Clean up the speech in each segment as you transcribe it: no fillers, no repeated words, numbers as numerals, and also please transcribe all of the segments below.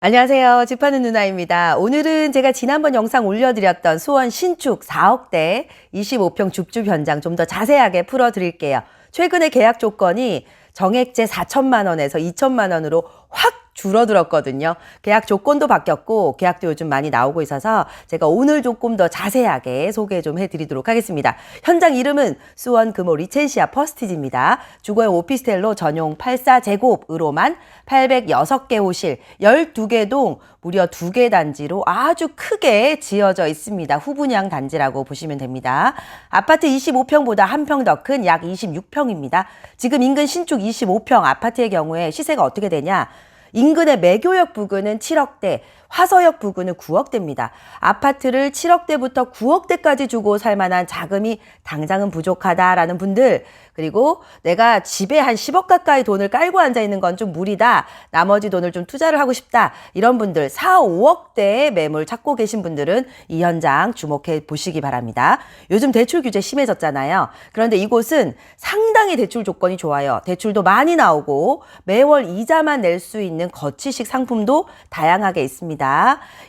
안녕하세요. 집 파는 누나입니다. 오늘은 제가 지난번 영상 올려드렸던 수원 신축 4억대 25평 줍줍 현장 좀 더 자세하게 풀어드릴게요. 최근에 계약 조건이 정액제 4천만 원에서 2천만 원으로 확 줄어들었거든요. 계약 조건도 바뀌었고 계약도 요즘 많이 나오고 있어서 제가 오늘 조금 더 자세하게 소개 좀 해드리도록 하겠습니다. 현장 이름은 수원 금호 리첸시아 퍼스티지입니다. 주거용 오피스텔로 전용 84제곱으로만 806개 호실, 12개 동, 무려 2개 단지로 아주 크게 지어져 있습니다. 후분양 단지라고 보시면 됩니다. 아파트 25평보다 한 평 더 큰 약 26평입니다. 지금 인근 신축 25평 아파트의 경우에 시세가 어떻게 되냐? 인근의 매교역 부근은 7억대, 화서역 부근은 9억대입니다. 아파트를 7억대부터 9억대까지 주고 살 만한 자금이 당장은 부족하다라는 분들, 그리고 내가 집에 한 10억 가까이 돈을 깔고 앉아있는 건 좀 무리다, 나머지 돈을 좀 투자를 하고 싶다, 이런 분들 4, 5억대의 매물 찾고 계신 분들은 이 현장 주목해 보시기 바랍니다. 요즘 대출 규제 심해졌잖아요. 그런데 이곳은 상당히 대출 조건이 좋아요. 대출도 많이 나오고 매월 이자만 낼 수 있는 거치식 상품도 다양하게 있습니다.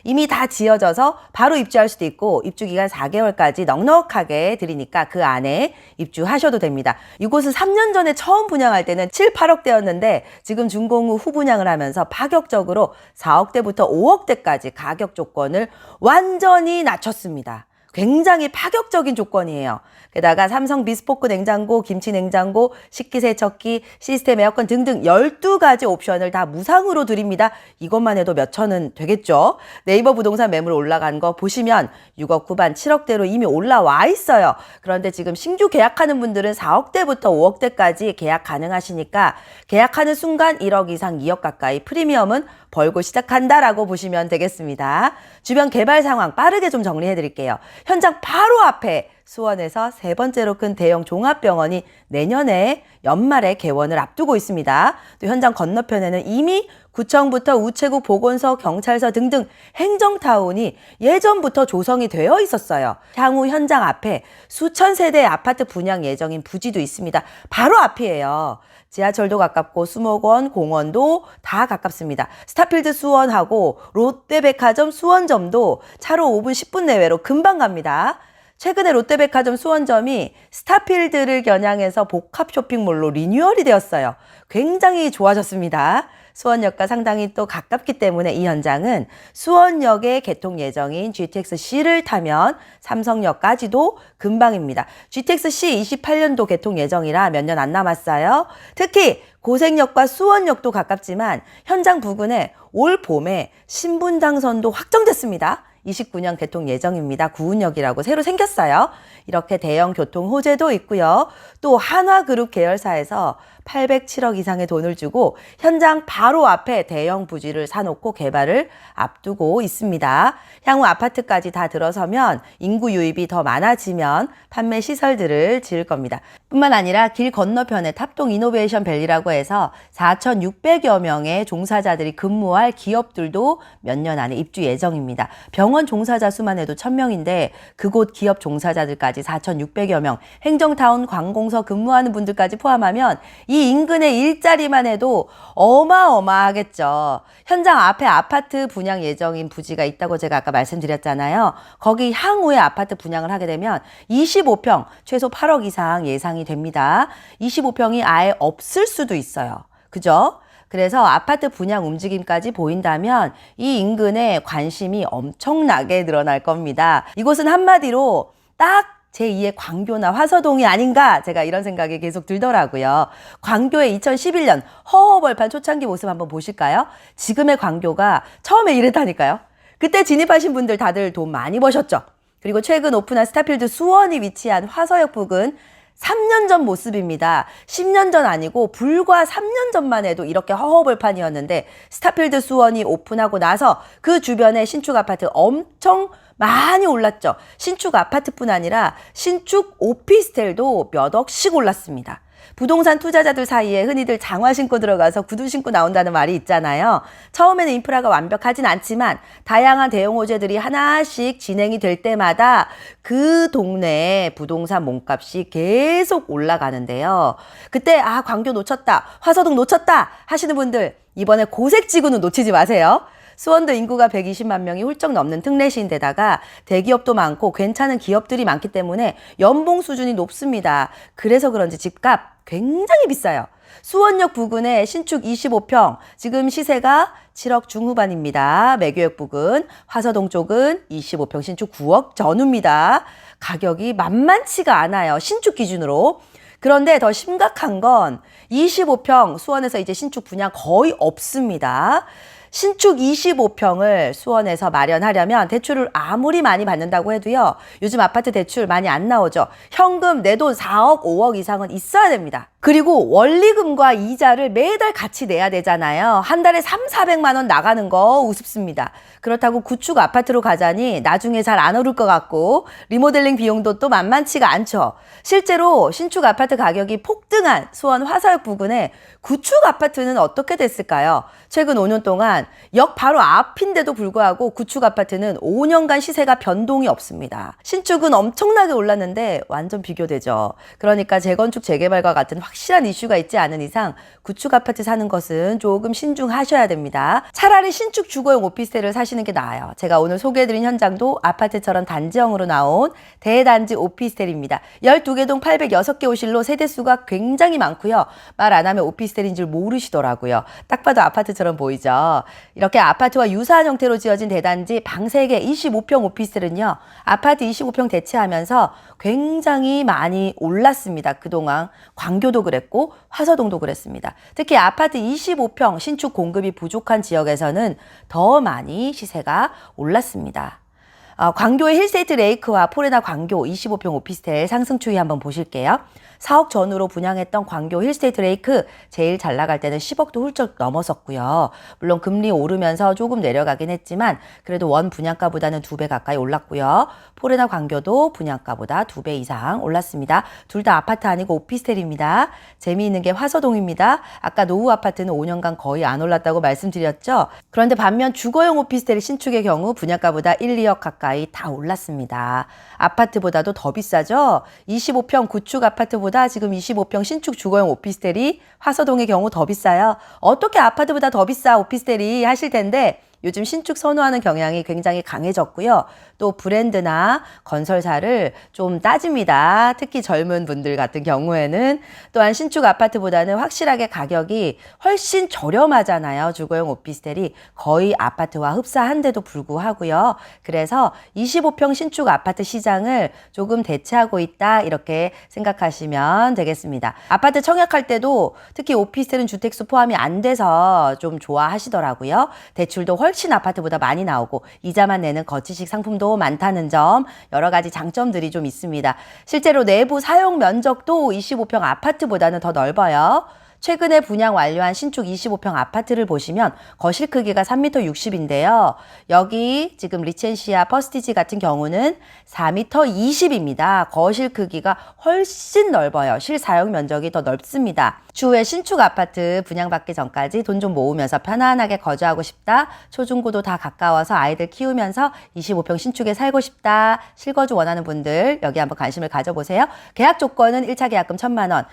이미 다 지어져서 바로 입주할 수도 있고 입주기간 4개월까지 넉넉하게 드리니까 그 안에 입주하셔도 됩니다. 이곳은 3년 전에 처음 분양할 때는 7, 8억대였는데 지금 준공 후 후분양을 하면서 파격적으로 4억대부터 5억대까지 가격 조건을 완전히 낮췄습니다. 굉장히 파격적인 조건이에요. 게다가 삼성 비스포크 냉장고, 김치 냉장고, 식기세척기, 시스템 에어컨 등등 12가지 옵션을 다 무상으로 드립니다. 이것만 해도 몇 천은 되겠죠? 네이버 부동산 매물 올라간 거 보시면 6억 후반, 7억대로 이미 올라와 있어요. 그런데 지금 신규 계약하는 분들은 4억대부터 5억대까지 계약 가능하시니까 계약하는 순간 1억 이상 2억 가까이 프리미엄은 벌고 시작한다라고 보시면 되겠습니다. 주변 개발 상황 빠르게 좀 정리해 드릴게요. 현장 바로 앞에 수원에서 세 번째로 큰 대형 종합병원이 내년에 연말에 개원을 앞두고 있습니다. 또 현장 건너편에는 이미 구청부터 우체국, 보건소, 경찰서 등등 행정타운이 예전부터 조성이 되어 있었어요. 향후 현장 앞에 수천 세대의 아파트 분양 예정인 부지도 있습니다. 바로 앞이에요. 지하철도 가깝고 수목원, 공원도 다 가깝습니다. 스타필드 수원하고 롯데백화점 수원점도 차로 5분, 10분 내외로 금방 갑니다. 최근에 롯데백화점 수원점이 스타필드를 겨냥해서 복합 쇼핑몰로 리뉴얼이 되었어요. 굉장히 좋아졌습니다. 수원역과 상당히 또 가깝기 때문에 이 현장은 수원역에 개통 예정인 GTX-C를 타면 삼성역까지도 금방입니다. GTX-C 28년도 개통 예정이라 몇 년 안 남았어요. 특히 고생역과 수원역도 가깝지만 현장 부근에 올 봄에 신분당선도 확정됐습니다. 29년 개통 예정입니다. 구운역이라고 새로 생겼어요. 이렇게 대형 교통 호재도 있고요. 또 한화그룹 계열사에서 807억 이상의 돈을 주고 현장 바로 앞에 대형 부지를 사놓고 개발을 앞두고 있습니다. 향후 아파트까지 다 들어서면 인구 유입이 더 많아지면 판매 시설들을 지을 겁니다. 뿐만 아니라 길 건너편에 탑동 이노베이션 밸리라고 해서 4,600여 명의 종사자들이 근무할 기업들도 몇 년 안에 입주 예정입니다. 병원 종사자 수만 해도 1,000명인데 그곳 기업 종사자들까지 4,600여 명, 행정타운 관공서 근무하는 분들까지 포함하면 이 인근의 일자리만 해도 어마어마하겠죠. 현장 앞에 아파트 분양 예정인 부지가 있다고 제가 아까 말씀드렸잖아요. 거기 향후에 아파트 분양을 하게 되면 25평, 최소 8억 이상 예상이 됩니다. 25평이 아예 없을 수도 있어요. 그죠? 그래서 아파트 분양 움직임까지 보인다면 이 인근에 관심이 엄청나게 늘어날 겁니다. 이곳은 한마디로 딱 제2의 광교나 화서동이 아닌가, 제가 이런 생각이 계속 들더라고요. 광교의 2011년 허허벌판 초창기 모습 한번 보실까요? 지금의 광교가 처음에 이랬다니까요. 그때 진입하신 분들 다들 돈 많이 버셨죠. 그리고 최근 오픈한 스타필드 수원이 위치한 화서역 부근 3년 전 모습입니다. 10년 전 아니고 불과 3년 전만 해도 이렇게 허허벌판이었는데 스타필드 수원이 오픈하고 나서 그 주변에 신축 아파트 엄청 많이 올랐죠. 신축 아파트뿐 아니라 신축 오피스텔도 몇 억씩 올랐습니다. 부동산 투자자들 사이에 흔히들 장화 신고 들어가서 구두 신고 나온다는 말이 있잖아요. 처음에는 인프라가 완벽하진 않지만 다양한 대형 호재들이 하나씩 진행이 될 때마다 그 동네의 부동산 몸값이 계속 올라가는데요. 그때 광교 놓쳤다, 화서동 놓쳤다 하시는 분들 이번에 고색지구는 놓치지 마세요. 수원도 인구가 120만 명이 훌쩍 넘는 특례시인데다가 대기업도 많고 괜찮은 기업들이 많기 때문에 연봉 수준이 높습니다. 그래서 그런지 집값 굉장히 비싸요. 수원역 부근에 신축 25평, 지금 시세가 7억 중후반입니다. 매교역 부근, 화서동 쪽은 25평 신축 9억 전후입니다. 가격이 만만치가 않아요. 신축 기준으로. 그런데 더 심각한 건 25평 수원에서 이제 신축 분양 거의 없습니다. 신축 25평을 수원에서 마련하려면 대출을 아무리 많이 받는다고 해도요. 요즘 아파트 대출 많이 안 나오죠. 현금 내 돈 4억, 5억 이상은 있어야 됩니다. 그리고 원리금과 이자를 매달 같이 내야 되잖아요. 한 달에 400만 원 나가는 거 우습습니다. 그렇다고 구축 아파트로 가자니 나중에 잘 안 오를 것 같고 리모델링 비용도 또 만만치가 않죠. 실제로 신축 아파트 가격이 폭등한 수원 화서역 부근에 구축 아파트는 어떻게 됐을까요? 최근 5년 동안 역 바로 앞인데도 불구하고 구축 아파트는 5년간 시세가 변동이 없습니다. 신축은 엄청나게 올랐는데 완전 비교되죠. 그러니까 재건축, 재개발과 같은 확실한 이슈가 있지 않은 이상 구축 아파트 사는 것은 조금 신중하셔야 됩니다. 차라리 신축 주거용 오피스텔을 사시는 게 나아요. 제가 오늘 소개해드린 현장도 아파트처럼 단지형으로 나온 대단지 오피스텔입니다. 12개 동 806개 호실로 세대수가 굉장히 많고요. 말 안 하면 오피스텔인 줄 모르시더라고요. 딱 봐도 아파트처럼 보이죠. 이렇게 아파트와 유사한 형태로 지어진 대단지 방 3개 25평 오피스텔은요. 아파트 25평 대체하면서 굉장히 많이 올랐습니다. 그동안 광교도 그랬고 화서동도 그랬습니다. 특히 아파트 25평 신축 공급이 부족한 지역에서는 더 많이 시세가 올랐습니다. 광교의 힐스테이트 레이크와 포레나 광교 25평 오피스텔 상승 추이 한번 보실게요. 4억 전후로 분양했던 광교 힐스테이트 레이크 제일 잘 나갈 때는 10억도 훌쩍 넘었었고요. 물론 금리 오르면서 조금 내려가긴 했지만 그래도 원 분양가보다는 2배 가까이 올랐고요. 포레나 광교도 분양가보다 2배 이상 올랐습니다. 둘 다 아파트 아니고 오피스텔입니다. 재미있는 게 화서동입니다. 아까 노후 아파트는 5년간 거의 안 올랐다고 말씀드렸죠. 그런데 반면 주거용 오피스텔 신축의 경우 분양가보다 1, 2억 가까이 다 올랐습니다. 아파트보다도 더 비싸죠. 25평 구축 아파트보다 지금 25평 신축 주거용 오피스텔이 화서동의 경우 더 비싸요. 어떻게 아파트보다 더 비싸 오피스텔이 하실 텐데 요즘 신축 선호하는 경향이 굉장히 강해졌고요. 또 브랜드나 건설사를 좀 따집니다. 특히 젊은 분들 같은 경우에는 또한 신축 아파트보다는 확실하게 가격이 훨씬 저렴하잖아요. 주거용 오피스텔이 거의 아파트와 흡사한데도 불구하고요. 그래서 25평 신축 아파트 시장을 조금 대체하고 있다 이렇게 생각하시면 되겠습니다. 아파트 청약할 때도 특히 오피스텔은 주택수 포함이 안 돼서 좀 좋아하시더라고요. 대출도 훨씬 아파트보다 많이 나오고 이자만 내는 거치식 상품도 많다는 점 여러 가지 장점들이 좀 있습니다. 실제로 내부 사용 면적도 25평 아파트보다는 더 넓어요. 최근에 분양 완료한 신축 25평 아파트를 보시면 거실 크기가 3m 60인데요. 여기 지금 리첸시아 퍼스티지 같은 경우는 4m 20입니다. 거실 크기가 훨씬 넓어요. 실사용 면적이 더 넓습니다. 추후에 신축 아파트 분양받기 전까지 돈 좀 모으면서 편안하게 거주하고 싶다. 초중고도 다 가까워서 아이들 키우면서 25평 신축에 살고 싶다. 실거주 원하는 분들 여기 한번 관심을 가져보세요. 계약 조건은 1차 계약금 1,000만 원,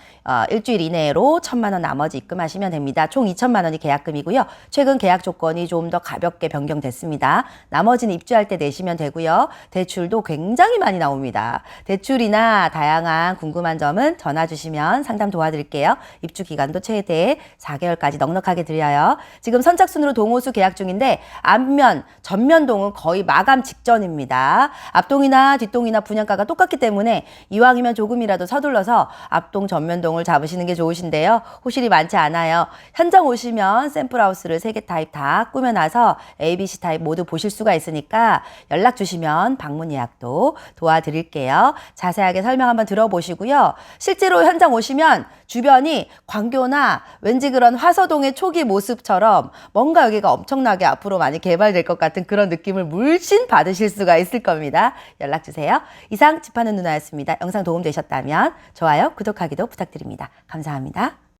일주일 이내로 1,000만 원 나머지 입금하시면 됩니다. 총 2,000만 원이 계약금이고요. 최근 계약 조건이 좀 더 가볍게 변경됐습니다. 나머지는 입주할 때 내시면 되고요. 대출도 굉장히 많이 나옵니다. 대출이나 다양한 궁금한 점은 전화 주시면 상담 도와드릴게요. 입주 기간도 최대 4개월까지 넉넉하게 드려요. 지금 선착순으로 동호수 계약 중인데 앞면, 전면동은 거의 마감 직전입니다. 앞동이나 뒷동이나 분양가가 똑같기 때문에 이왕이면 조금이라도 서둘러서 앞동, 전면동을 잡으시는 게 좋으신데요. 호실이 많지 않아요. 현장 오시면 샘플하우스를 3개 타입 다 꾸며놔서 ABC 타입 모두 보실 수가 있으니까 연락 주시면 방문 예약도 도와드릴게요. 자세하게 설명 한번 들어보시고요. 실제로 현장 오시면 주변이 광교나 왠지 그런 화서동의 초기 모습처럼 뭔가 여기가 엄청나게 앞으로 많이 개발될 것 같은 그런 느낌을 물씬 받으실 수가 있을 겁니다. 연락 주세요. 이상 집하는 누나였습니다. 영상 도움되셨다면 좋아요, 구독하기도 부탁드립니다. 감사합니다.